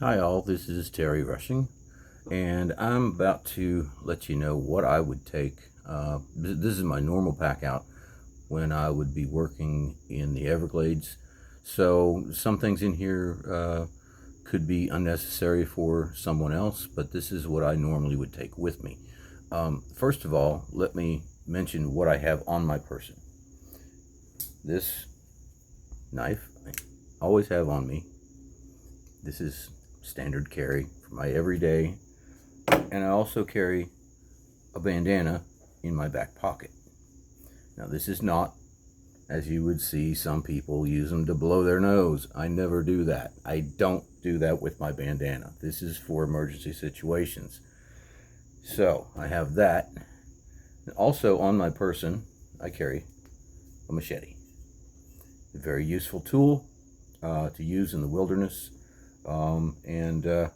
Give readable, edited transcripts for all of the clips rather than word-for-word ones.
Hi all, this is Terry Rushing, and I'm about to let you know what I would take. This is my normal pack out when I would be working in the Everglades. So some things in here could be unnecessary for someone else, but this is what I normally would take with me. First of all, let me mention what I have on my person. This knife I always have on me. This is standard carry for my everyday, and I also carry a bandana in my back pocket. Now, this is not, as you would see, some people use them to blow their nose. I never do that. I don't do that with my bandana. This is for emergency situations. So I have that. Also on my person, I carry a machete. A very useful tool to use in the wilderness, and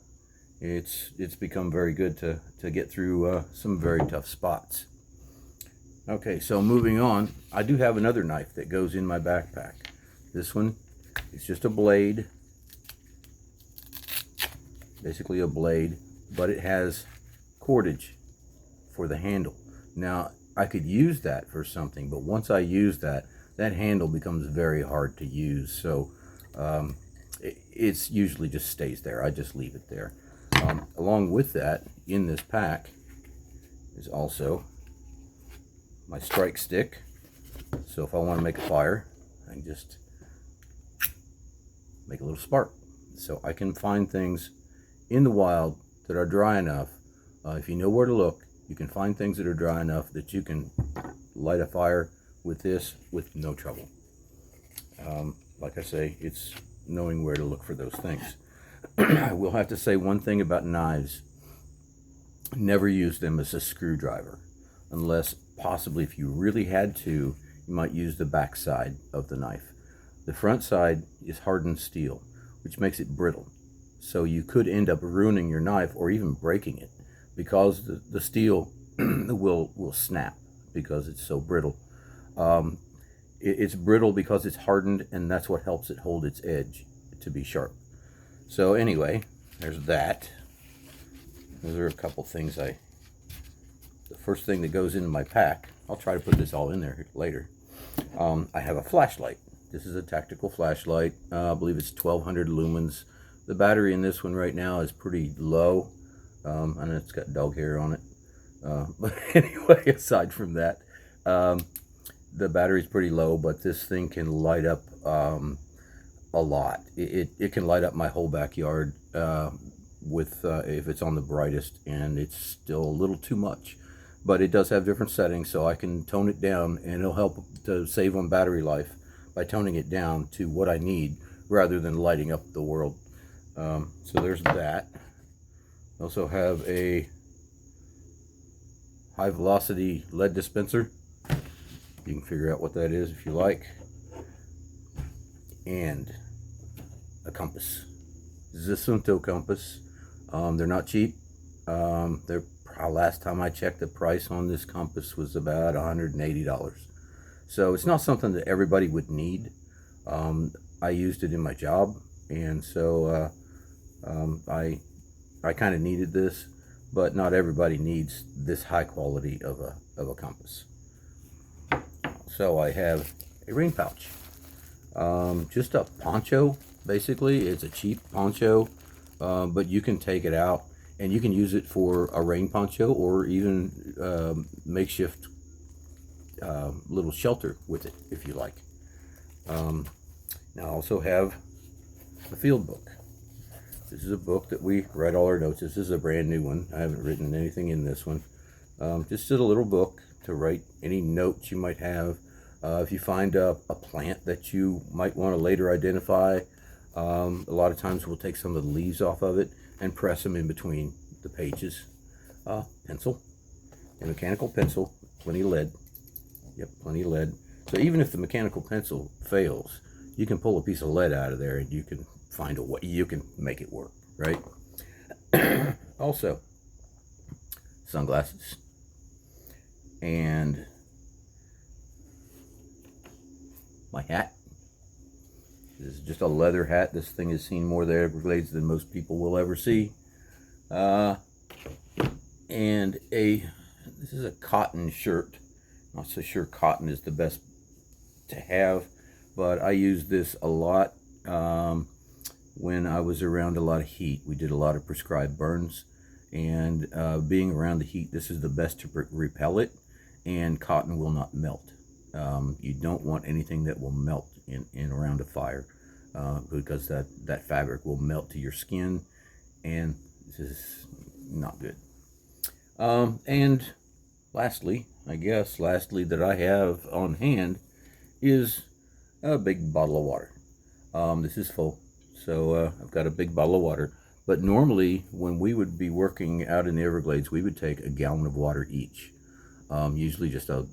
it's become very good to get through some very tough spots. Okay, so moving on, I do have another knife that goes in my backpack. This one is just a blade, basically a blade, but it has cordage for the handle. Now, I could use that for something, but once I use that, that handle becomes very hard to use. So it's usually just stays there. I just leave it there. Along with that, in this pack is also my strike stick. So if I want to make a fire, I can just make a little spark. So I can find things in the wild that are dry enough. If you know where to look, you can find things that are dry enough that you can light a fire with this with no trouble. Like I say, it's knowing where to look for those things. I will have to say one thing about knives. Never use them as a screwdriver, unless possibly if you really had to, you might use the back side of the knife. The front side is hardened steel, which makes it brittle. So you could end up ruining your knife or even breaking it because the steel will snap because it's so brittle. It's brittle because it's hardened, and that's what helps it hold its edge to be sharp. So anyway, there's that. Those are a couple things the first thing that goes into my pack, I'll try to put this all in there later. I have a flashlight. This is a tactical flashlight. I believe it's 1200 lumens. The battery in this one right now is pretty low. I know it's got dog hair on it. But anyway, aside from that, the battery's pretty low, but this thing can light up a lot. It can light up my whole backyard with if it's on the brightest, and it's still a little too much. But it does have different settings, so I can tone it down, and it'll help to save on battery life by toning it down to what I need rather than lighting up the world. So there's that. I also have a high velocity lead dispenser. You can figure out what that is if you like. And a compass. Zasunto compass. They're not cheap. Last time I checked, the price on this compass was about $180. So it's not something that everybody would need. I used it in my job, and so I kind of needed this, but not everybody needs this high quality of a compass. So I have a rain pouch. Just a poncho, basically. It's a cheap poncho, but you can take it out and you can use it for a rain poncho or even makeshift little shelter with it if you like. Now I also have a field book. This is a book that we write all our notes. This is a brand new one. I haven't written anything in this one. Just a little book to write any notes you might have. If you find a plant that you might want to later identify, a lot of times we'll take some of the leaves off of it and press them in between the pages. Pencil, a mechanical pencil, plenty of lead. Yep, plenty of lead. So even if the mechanical pencil fails, you can pull a piece of lead out of there and you can find a way, you can make it work, right? Also, sunglasses and my hat This is just a leather hat. This thing has seen more of the Everglades than most people will ever see. And this is a cotton shirt. Not so sure cotton is the best to have, but I used this a lot when I was around a lot of heat. We did a lot of prescribed burns, and being around the heat, this is the best to repel it, and cotton will not melt. You don't want anything that will melt in around a fire, because that fabric will melt to your skin, and this is not good. And lastly that I have on hand is a big bottle of water. This is full, so I've got a big bottle of water. But normally, when we would be working out in the Everglades, we would take a gallon of water each. Usually just a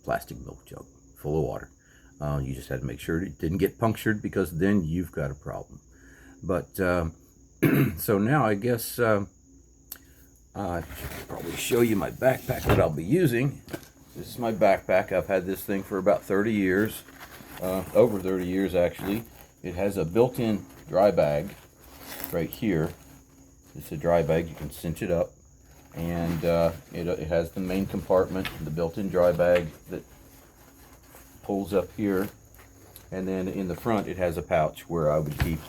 plastic milk jug full of water. You just had to make sure it didn't get punctured, because then you've got a problem. But so now I guess I should probably show you my backpack that I'll be using. This is my backpack. I've had this thing for about 30 years, over 30 years actually. It has a built-in dry bag right here. It's a dry bag. You can cinch it up, and it has the main compartment, the built-in dry bag that pulls up here, and then in the front it has a pouch where I would keep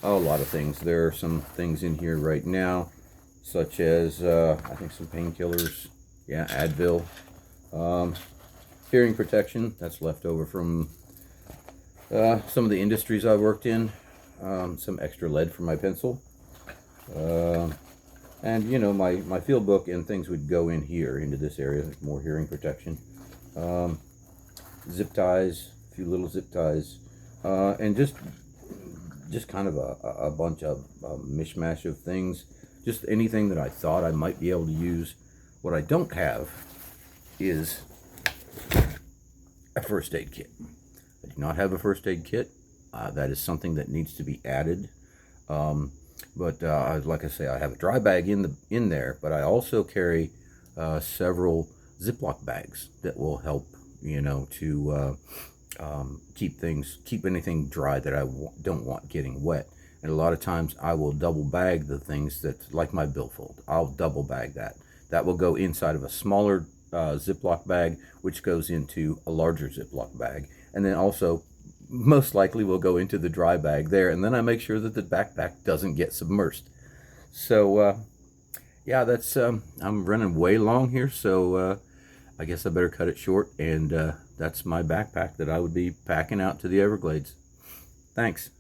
a lot of things. There are some things in here right now, such as I think some painkillers, yeah, Advil, hearing protection that's left over from some of the industries I worked in, some extra lead for my pencil, and you know, my field book and things would go in here into this area. More hearing protection, zip ties, a few little zip ties, and just kind of a bunch of mishmash of things. Just anything that I thought I might be able to use. What I don't have is a first aid kit. I do not have a first aid kit. That is something that needs to be added. But like I say, I have a dry bag in there, but I also carry several Ziploc bags that will help, you know, to keep anything dry that I don't want getting wet. And a lot of times I will double bag the things that, like my billfold, I'll double bag that. That will go inside of a smaller Ziploc bag, which goes into a larger Ziploc bag. And then also, most likely will go into the dry bag there. And then I make sure that the backpack doesn't get submerged. So, yeah, that's, I'm running way long here. So, I guess I better cut it short. And that's my backpack that I would be packing out to the Everglades. Thanks.